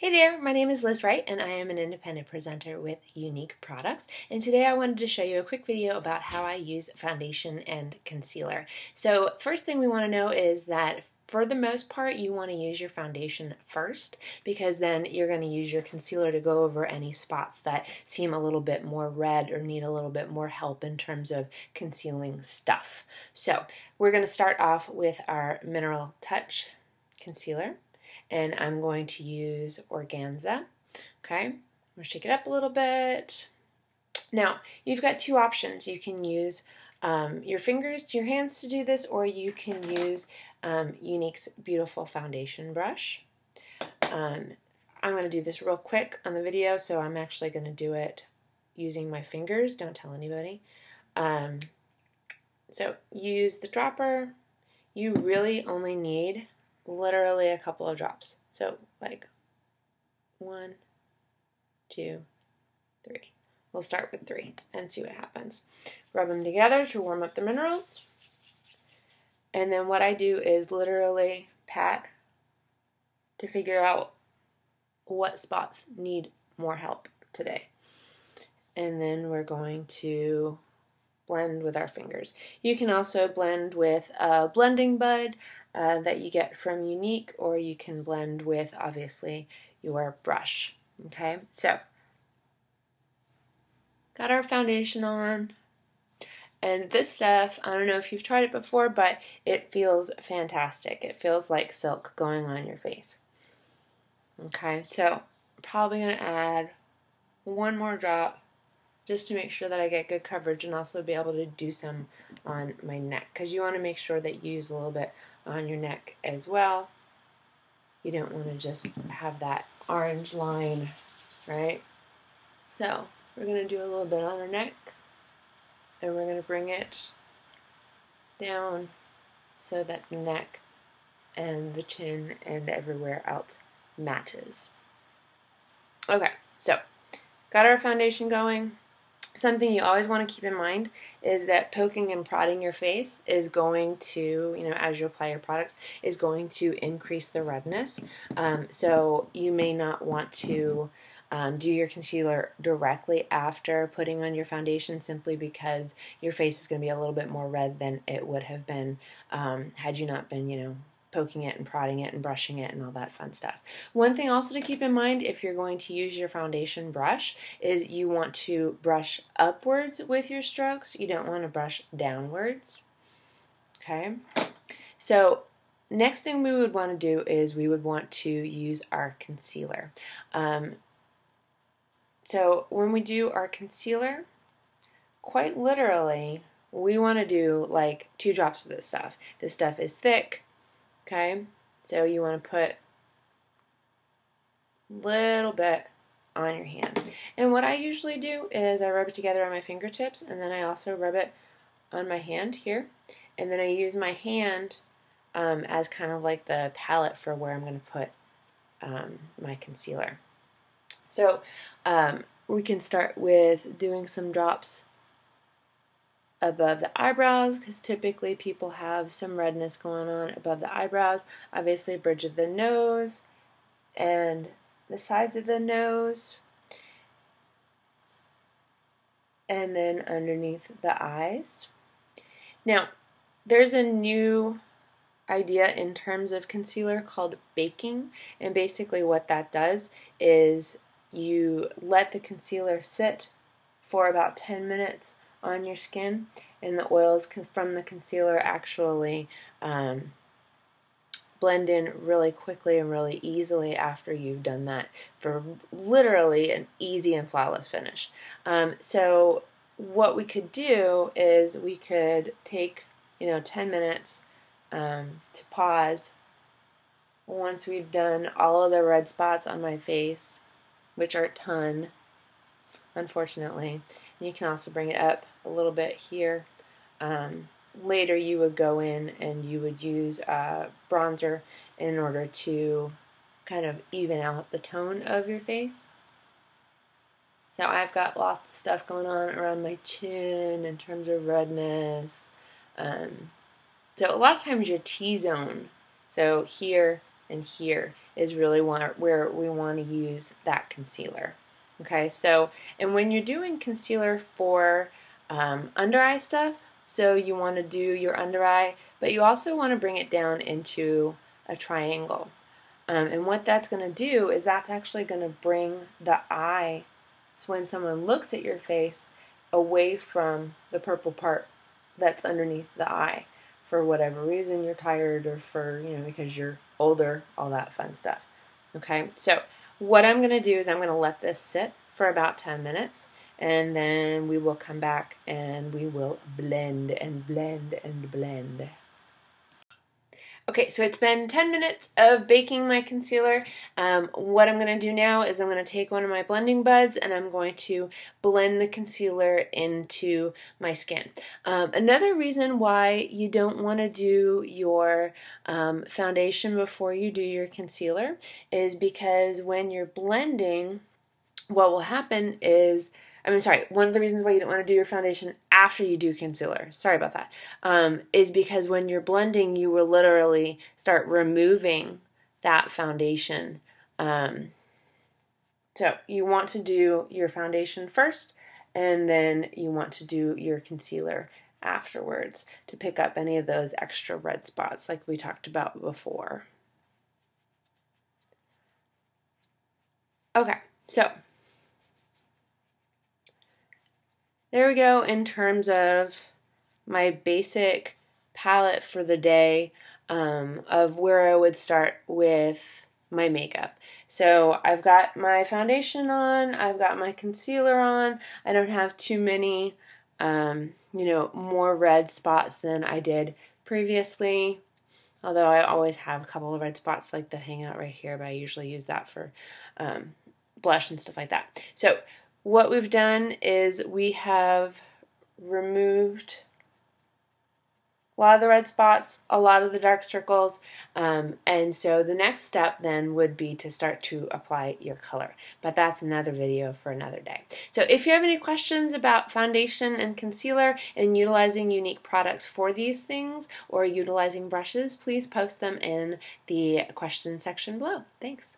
Hey there, my name is Liz Wright and I am an independent presenter with Younique products, and today I wanted to show you a quick video about how I use foundation and concealer. So first thing we want to know is that for the most part you want to use your foundation first, because then you're going to use your concealer to go over any spots that seem a little bit more red or need a little bit more help in terms of concealing stuff. So we're going to start off with our Mineral Touch concealer. And I'm going to use Organza. Okay, I'm going to shake it up a little bit. Now, you've got two options. You can use your fingers, your hands to do this, or you can use Younique's beautiful foundation brush. I'm going to do this real quick on the video, so I'm actually going to do it using my fingers. Don't tell anybody. So use the dropper. You really only need literally a couple of drops. So like 1, 2, 3. We'll start with 3 and see what happens. Rub them together to warm up the minerals. And then what I do is literally pat to figure out what spots need more help today. And then we're going to blend with our fingers. You can also blend with a blending bud that you get from Younique, or you can blend with, obviously, your brush. Okay, so got our foundation on, and this stuff, I don't know if you've tried it before, but it feels fantastic. It feels like silk going on your face. Okay, so I'm probably going to add one more drop just to make sure that I get good coverage, and also be able to do some on my neck, because you want to make sure that you use a little bit on your neck as well. You don't want to just have that orange line, right? So we're going to do a little bit on our neck, and we're going to bring it down so that the neck and the chin and everywhere else matches. Okay, so got our foundation going. Something you always want to keep in mind is that poking and prodding your face is going to, as you apply your products, is going to increase the redness. So you may not want to do your concealer directly after putting on your foundation, simply because your face is going to be a little bit more red than it would have been had you not been, poking it and prodding it and brushing it and all that fun stuff. One thing also to keep in mind if you're going to use your foundation brush is you want to brush upwards with your strokes. You don't want to brush downwards. Okay? So next thing we would want to do is we would want to use our concealer. So when we do our concealer, quite literally, we want to do like 2 drops of this stuff. This stuff is thick. Okay, so you want to put a little bit on your hand. And what I usually do is I rub it together on my fingertips, and then I also rub it on my hand here. And then I use my hand as kind of like the palette for where I'm going to put my concealer. So we can start with doing some drops above the eyebrows, because typically people have some redness going on above the eyebrows. Obviously, bridge of the nose and the sides of the nose, and then underneath the eyes. Now, there's a new idea in terms of concealer called baking, and basically what that does is you let the concealer sit for about 10 minutes on your skin, and the oils from the concealer actually blend in really quickly and really easily after you've done that, for literally an easy and flawless finish. So what we could do is we could take 10 minutes to pause once we've done all of the red spots on my face, which are a ton, unfortunately. And you can also bring it up a little bit here. Later you would go in and you would use bronzer in order to kind of even out the tone of your face. So I've got lots of stuff going on around my chin in terms of redness. So a lot of times your T-zone, so here and here is really where we want to use that concealer. Okay, so, and when you're doing concealer for under eye stuff, so you want to do your under eye, but you also want to bring it down into a triangle. And what that's going to do is that's actually going to bring the eye, so when someone looks at your face, away from the purple part that's underneath the eye for whatever reason, you're tired or for, because you're older, all that fun stuff. Okay, so what I'm going to do is I'm going to let this sit for about 10 minutes, and then we will come back and we will blend and blend and blend. Okay, so it's been 10 minutes of baking my concealer. What I'm going to do now is I'm going to take one of my blending buds and I'm going to blend the concealer into my skin. Another reason why you don't want to do your foundation before you do your concealer is because when you're blending, what will happen is, one of the reasons why you don't want to do your foundation after you do concealer, sorry about that, is because when you're blending, you will literally start removing that foundation. So you want to do your foundation first, and then you want to do your concealer afterwards to pick up any of those extra red spots like we talked about before. Okay, so there we go in terms of my basic palette for the day of where I would start with my makeup. So I've got my foundation on, I've got my concealer on, I don't have too many, more red spots than I did previously. Although I always have a couple of red spots like that hang out right here, but I usually use that for blush and stuff like that. So what we've done is we have removed a lot of the red spots, a lot of the dark circles, and so the next step then would be to start to apply your color. But that's another video for another day. So if you have any questions about foundation and concealer and utilizing Younique products for these things or utilizing brushes, please post them in the question section below. Thanks.